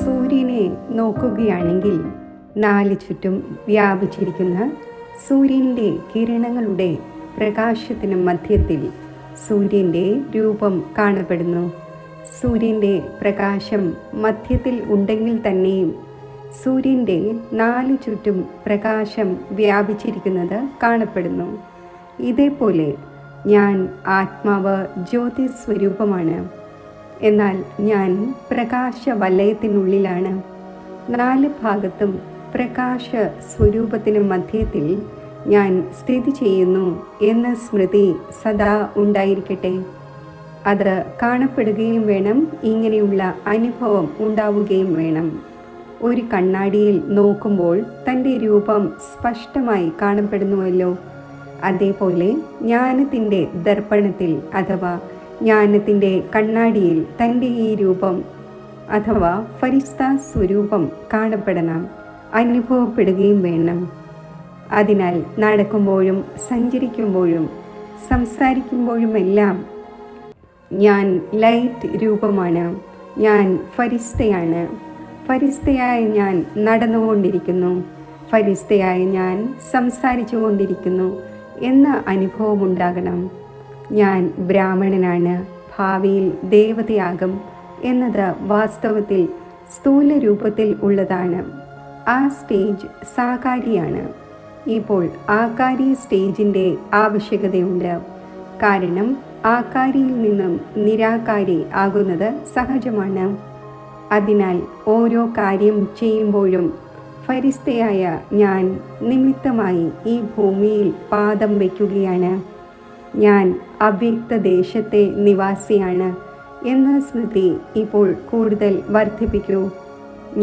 സൂര്യനെ നോക്കുകയാണെങ്കിൽ നാല് ചുറ്റും വ്യാപിച്ചിരിക്കുന്ന സൂര്യൻ്റെ കിരണങ്ങളുടെ പ്രകാശത്തിന് മധ്യത്തിൽ സൂര്യൻ്റെ രൂപം കാണപ്പെടുന്നു. സൂര്യൻ്റെ പ്രകാശം മധ്യത്തിൽ ഉണ്ടെങ്കിൽ തന്നെയും സൂര്യൻ്റെ നാല് ചുറ്റും പ്രകാശം വ്യാപിച്ചിരിക്കുന്നത് കാണപ്പെടുന്നു. ഇതേപോലെ ഞാൻ ആത്മാവ് ജ്യോതിസ്വരൂപമാണ്. എന്നാൽ ഞാൻ പ്രകാശവലയത്തിനുള്ളിലാണ്. നാല് ഭാഗത്തും പ്രകാശ സ്വരൂപത്തിന് മധ്യത്തിൽ ഞാൻ സ്ഥിതി ചെയ്യുന്നു എന്ന സ്മൃതി സദാ ഉണ്ടായിരിക്കട്ടെ. അത് കാണപ്പെടുകയും വേണം, ഇങ്ങനെയുള്ള അനുഭവം ഉണ്ടാവുകയും വേണം. ഒരു കണ്ണാടിയിൽ നോക്കുമ്പോൾ തൻ്റെ രൂപം സ്പഷ്ടമായി കാണപ്പെടുന്നുവല്ലോ. അതേപോലെ ജ്ഞാനത്തിൻ്റെ ദർപ്പണത്തിൽ അഥവാ ജ്ഞാനത്തിൻ്റെ കണ്ണാടിയിൽ തൻ്റെ ഈ രൂപം അഥവാ ഫരിസ്ത സ്വരൂപം കാണപ്പെടണം, അനുഭവപ്പെടുകയും വേണം. അതിനാൽ നടക്കുമ്പോഴും സഞ്ചരിക്കുമ്പോഴും സംസാരിക്കുമ്പോഴുമെല്ലാം ഞാൻ ലൈറ്റ് രൂപമാണ്, ഞാൻ ഫരിസ്തയാണ്, ഫരിസ്തയായ ഞാൻ നടന്നുകൊണ്ടിരിക്കുന്നു, ഫരിസ്തയായ ഞാൻ സംസാരിച്ചു കൊണ്ടിരിക്കുന്നു എന്ന അനുഭവമുണ്ടാകണം. ഞാൻ ബ്രാഹ്മണനാണ്, ഭാവിയിൽ ദേവതയാകും എന്നത് വാസ്തവത്തിൽ സ്ഥൂല രൂപത്തിൽ ഉള്ളതാണ്. ആ സ്റ്റേജ് സാകാരിയാണ്. ഇപ്പോൾ ആകാരി സ്റ്റേജിൻ്റെ ആവശ്യകതയുണ്ട്. കാരണം ആകാരിയിൽ നിന്നും നിരാകാരി ആകുന്നത് സഹജമാണ്. അതിനാൽ ഓരോ കാര്യം ചെയ്യുമ്പോഴും ഫരിസ്തയായ ഞാൻ നിമിത്തമായി ഈ ഭൂമിയിൽ പാദം വയ്ക്കുകയാണ്. ഞാൻ അവ്യക്ത ദേശത്തെ നിവാസിയാണ് എന്ന സ്മൃതി ഇപ്പോൾ കൂടുതൽ വർദ്ധിപ്പിക്കൂ.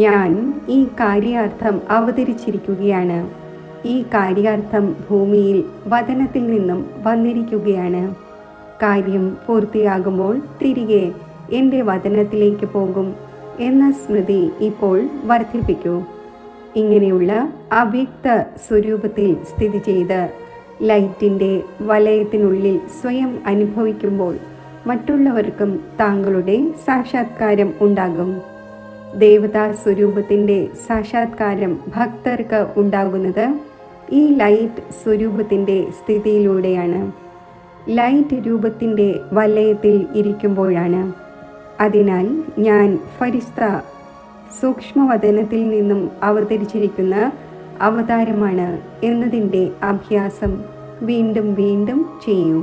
ഞാൻ ഈ കാര്യാർത്ഥം അവതരിച്ചിരിക്കുകയാണ്. ഈ കാര്യാർത്ഥം ഭൂമിയിൽ വതനത്തിൽ നിന്നും വന്നിരിക്കുകയാണ്. കാര്യം പൂർത്തിയാകുമ്പോൾ തിരികെ എൻ്റെ വതനത്തിലേക്ക് പോകും എന്ന സ്മൃതി ഇപ്പോൾ വർദ്ധിപ്പിക്കൂ. ഇങ്ങനെയുള്ള അവ്യക്ത സ്വരൂപത്തിൽ സ്ഥിതി ചെയ്ത് ലൈറ്റിൻ്റെ വലയത്തിനുള്ളിൽ സ്വയം അനുഭവിക്കുമ്പോൾ മറ്റുള്ളവർക്കും താങ്കളുടെ സാക്ഷാത്കാരം ഉണ്ടാകും. ദേവതാ സ്വരൂപത്തിൻ്റെ സാക്ഷാത്കാരം ഭക്തർക്ക് ഉണ്ടാകുന്നത് ഈ ലൈറ്റ് സ്വരൂപത്തിൻ്റെ സ്ഥിതിയിലൂടെയാണ്, ലൈറ്റ് രൂപത്തിൻ്റെ വലയത്തിൽ ഇരിക്കുമ്പോഴാണ്. അതിനാൽ ഞാൻ ഫരിസ്ത സൂക്ഷ്മവതനത്തിൽ നിന്നും അവതരിച്ചിരിക്കുന്ന അവതാരമാണ് എന്നതിൻ്റെ അഭ്യാസം വീണ്ടും വീണ്ടും ചെയ്യൂ.